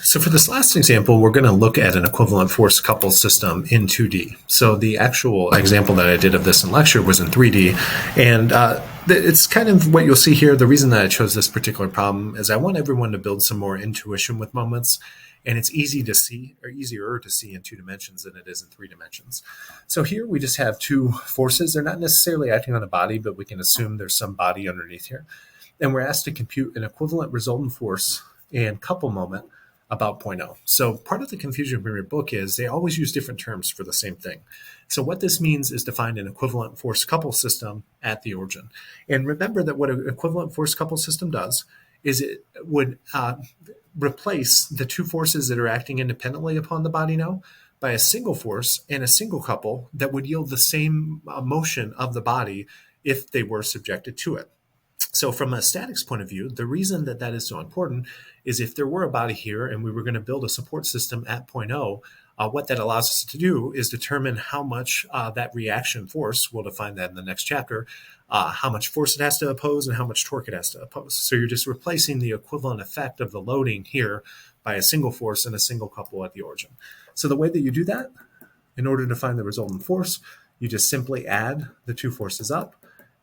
So for this last example, we're going to look at an equivalent force coupled system in 2D. So the actual example that I did of this in lecture was in 3D. And it's kind of what you'll see here. The reason that I chose this particular problem is I want everyone to build some more intuition with moments. And it's easy to see, or easier to see in 2 dimensions than it is in 3 dimensions. So here we just have two forces. They're not necessarily acting on a body, but we can assume there's some body underneath here. And we're asked to compute an equivalent resultant force and couple moment about 0.0. So part of the confusion from your book is they always use different terms for the same thing. So what this means is to find an equivalent force couple system at the origin. And remember that what an equivalent force couple system does is it would replace the two forces that are acting independently upon the body now by a single force and a single couple that would yield the same motion of the body if they were subjected to it. So from a statics point of view, the reason that that is so important is if there were a body here and we were going to build a support system at 0.0, what that allows us to do is determine how much that reaction force, we'll define that in the next chapter, how much force it has to oppose and how much torque it has to oppose. So you're just replacing the equivalent effect of the loading here by a single force and a single couple at the origin. So the way that you do that, in order to find the resultant force, you just simply add the two forces up.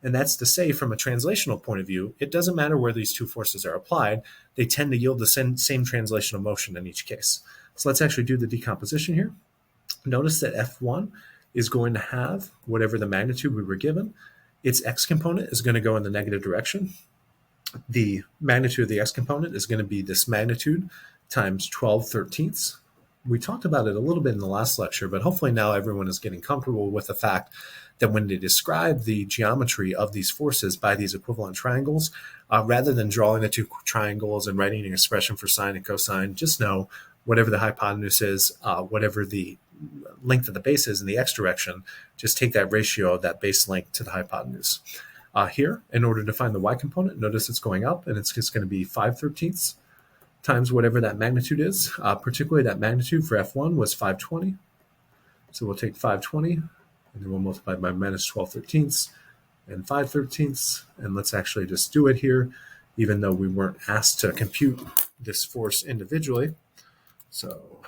And that's to say, from a translational point of view, it doesn't matter where these two forces are applied. They tend to yield the same translational motion in each case. So let's actually do the decomposition here. Notice that F1 is going to have whatever the magnitude we were given. Its x component is going to go in the negative direction. The magnitude of the x component is going to be this magnitude times 12/13. We talked about it a little bit in the last lecture, but hopefully now everyone is getting comfortable with the fact that when they describe the geometry of these forces by these equivalent triangles, rather than drawing the two triangles and writing an expression for sine and cosine, just know whatever the hypotenuse is, whatever the length of the base is in the x direction, just take that ratio of that base length to the hypotenuse. Here, in order to find the y component, notice it's going up, and it's just going to be 5/13 times whatever that magnitude is. Particularly that magnitude for F1 was 520. So we'll take 520, and then we'll multiply by minus 12/13 and 5/13. And let's actually just do it here, even though we weren't asked to compute this force individually. So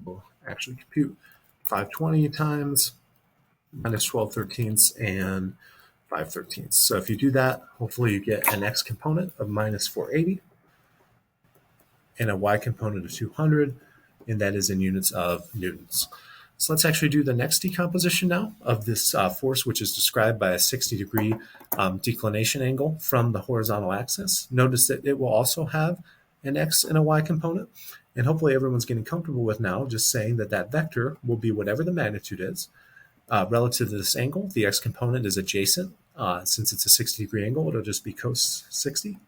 we'll actually compute 520 times minus 12/13 and 5/13. So if you do that, hopefully you get an x component of minus 480 and a y component of 200, and that is in units of newtons. So let's actually do the next decomposition now of this force, which is described by a 60-degree declination angle from the horizontal axis. Notice that it will also have an x and a y component, and hopefully everyone's getting comfortable with now just saying that that vector will be whatever the magnitude is. Relative to this angle, the x component is adjacent. Since it's a 60-degree angle, it'll just be cos 60.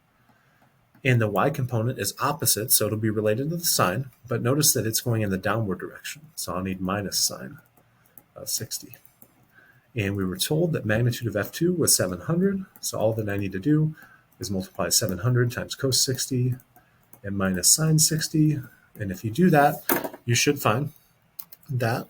And the y component is opposite, so it'll be related to the sine, but notice that it's going in the downward direction, so I'll need minus sine of 60. And we were told that magnitude of F2 was 700, so all that I need to do is multiply 700 times cos 60 and minus sine 60, and if you do that, you should find that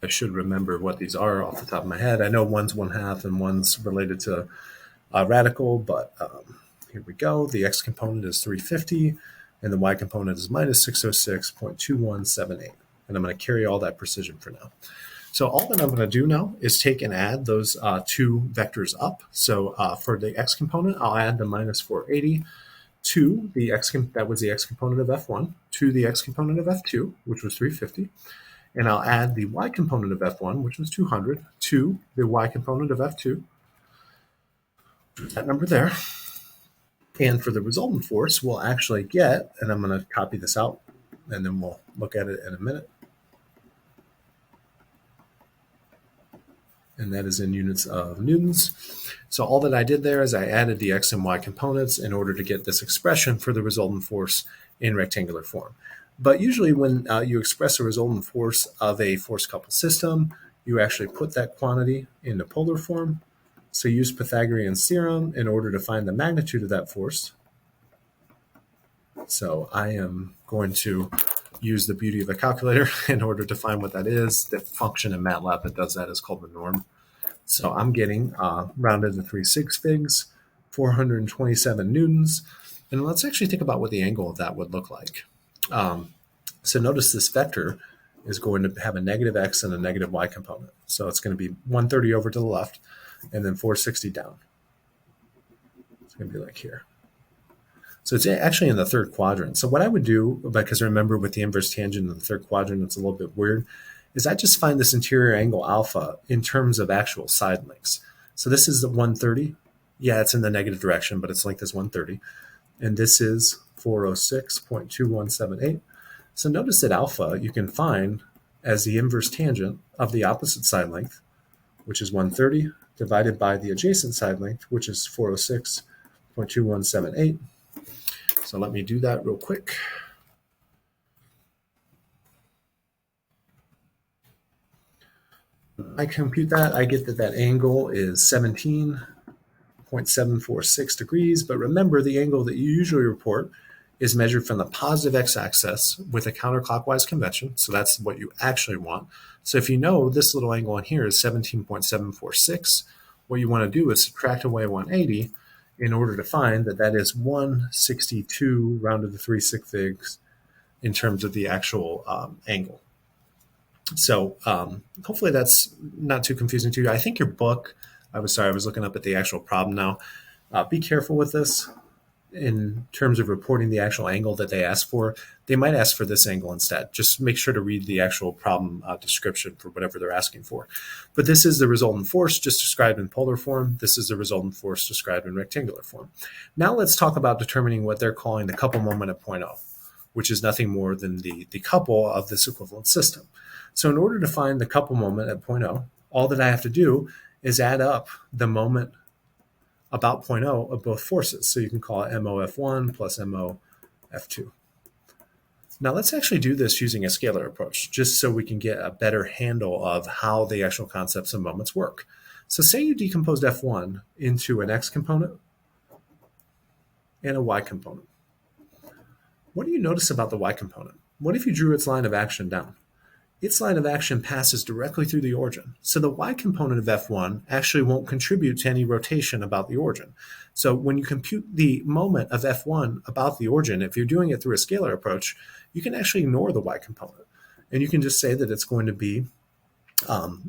I should remember what these are off the top of my head. I know one's 1/2 and one's related to radical, but here we go. The x component is 350, and the y component is minus 606.2178. And I'm going to carry all that precision for now. So all that I'm going to do now is take and add those two vectors up. So for the x component, I'll add the minus 480 to the x, that was the x component of F1, to the x component of F2, which was 350. And I'll add the y component of F1, which was 200, to the y component of F2, that number there. And for the resultant force, we'll actually get, and I'm going to copy this out, and then we'll look at it in a minute. And that is in units of newtons. So all that I did there is I added the x and y components in order to get this expression for the resultant force in rectangular form. But usually when you express a resultant force of a force-coupled system, you actually put that quantity into polar form. So use Pythagorean's theorem in order to find the magnitude of that force. So I am going to use the beauty of a calculator in order to find what that is. The function in MATLAB that does that is called the norm. So I'm getting rounded to 3 sig figs 427 newtons. And let's actually think about what the angle of that would look like. So notice this vector is going to have a negative x and a negative y component. So it's going to be 130 over to the left and then 460 down. It's going to be like here. So it's actually in the third quadrant. So what I would do, because remember with the inverse tangent in the third quadrant, it's a little bit weird, is I just find this interior angle alpha in terms of actual side lengths. So this is the 130. Yeah, it's in the negative direction, but its length is 130. And this is 406.2178. So notice that alpha you can find as the inverse tangent of the opposite side length, which is 130, divided by the adjacent side length, which is 406.2178. So let me do that real quick. I compute that, I get that that angle is 17.746 degrees, but remember the angle that you usually report is measured from the positive x-axis with a counterclockwise convention, so that's what you actually want. So if you know this little angle in here is 17.746, what you want to do is subtract away 180 in order to find that that is 162 rounded to 3 sig in terms of the actual angle. So hopefully that's not too confusing to you. I think your book, I was looking up at the actual problem now. Be careful with this in terms of reporting the actual angle that they ask for. They might ask for this angle instead. Just make sure to read the actual problem description for whatever they're asking for. But this is the resultant force just described in polar form. This is the resultant force described in rectangular form. Now let's talk about determining what they're calling the couple moment at point O, which is nothing more than the couple of this equivalent system. So in order to find the couple moment at point O, all that I have to do is add up the moment about point O of both forces. So you can call it MOF1 plus MOF2. Now let's actually do this using a scalar approach, just so we can get a better handle of how the actual concepts of moments work. So say you decomposed F1 into an X component and a Y component. What do you notice about the Y component? What if you drew its line of action down? Its line of action passes directly through the origin. So the y component of F1 actually won't contribute to any rotation about the origin. So when you compute the moment of F1 about the origin, if you're doing it through a scalar approach, you can actually ignore the y component. And you can just say that it's going to be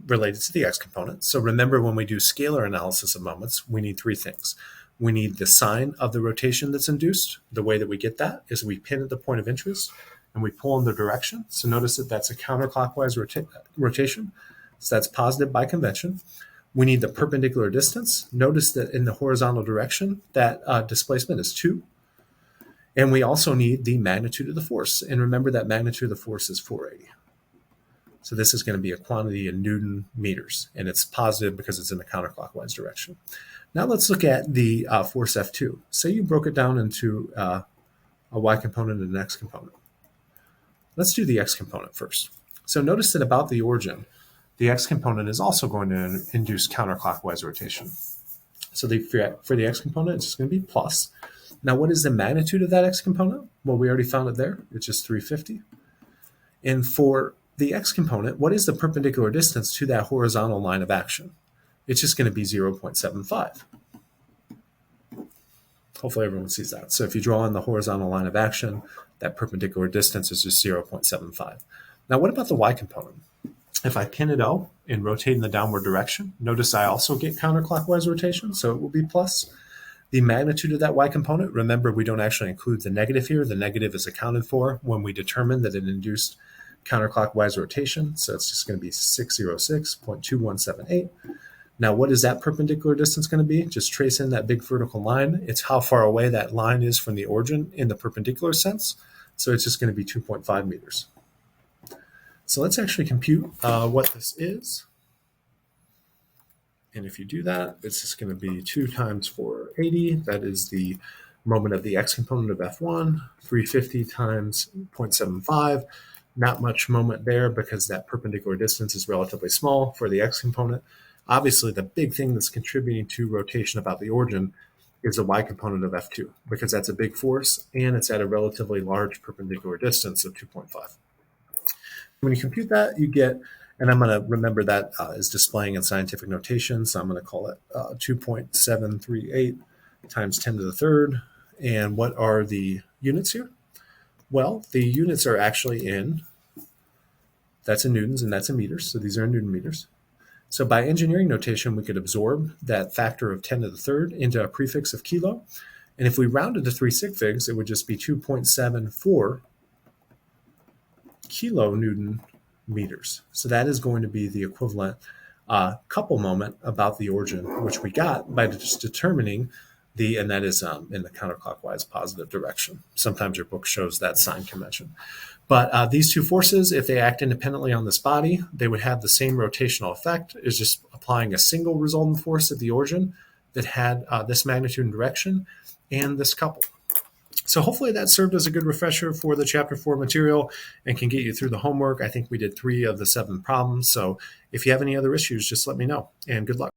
related to the x component. So remember, when we do scalar analysis of moments, we need three things. We need the sign of the rotation that's induced. The way that we get that is we pin at the point of interest, and we pull in the direction. So notice that that's a counterclockwise rotation. So that's positive by convention. We need the perpendicular distance. Notice that in the horizontal direction, that displacement is 2. And we also need the magnitude of the force. And remember that magnitude of the force is 480. So this is going to be a quantity in Newton meters. And it's positive because it's in the counterclockwise direction. Now let's look at the force F2. Say you broke it down into a y component and an x component. Let's do the x component first. So notice that about the origin, the x component is also going to induce counterclockwise rotation. So for the x component, it's just going to be plus. Now, what is the magnitude of that x component? Well, we already found it there. It's just 350. And for the x component, what is the perpendicular distance to that horizontal line of action? It's just going to be 0.75. Hopefully everyone sees that. So if you draw on the horizontal line of action, that perpendicular distance is just 0.75. Now, what about the y component? If I pin at O and rotate in the downward direction, notice I also get counterclockwise rotation, so it will be plus. The magnitude of that y component, remember we don't actually include the negative here. The negative is accounted for when we determine that it induced counterclockwise rotation, so it's just going to be 606.2178. Now, what is that perpendicular distance going to be? Just trace in that big vertical line. It's how far away that line is from the origin in the perpendicular sense. So it's just going to be 2.5 meters. So let's actually compute what this is. And if you do that, it's just going to be 2 times 480. That is the moment of the x component of F1, 350 times 0.75. Not much moment there because that perpendicular distance is relatively small for the x component. Obviously, the big thing that's contributing to rotation about the origin is the y component of F2, because that's a big force and it's at a relatively large perpendicular distance of 2.5. When you compute that, you get, and I'm going to remember that is displaying in scientific notation, so I'm going to call it 2.738 times 10 to the third. And what are the units here? Well, the units are actually that's in newtons and that's in meters. So these are in Newton meters. So by engineering notation, we could absorb that factor of 10 to the third into a prefix of kilo. And if we rounded to 3 sig figs, it would just be 2.74 kilonewton meters. So that is going to be the equivalent couple moment about the origin, which we got by just determining and that is in the counterclockwise positive direction. Sometimes your book shows that sign convention. But these two forces, if they act independently on this body, they would have the same rotational effect as just applying a single resultant force at the origin that had this magnitude and direction and this couple. So hopefully that served as a good refresher for the Chapter 4 material and can get you through the homework. I think we did 3 of the 7 problems. So if you have any other issues, just let me know, and good luck.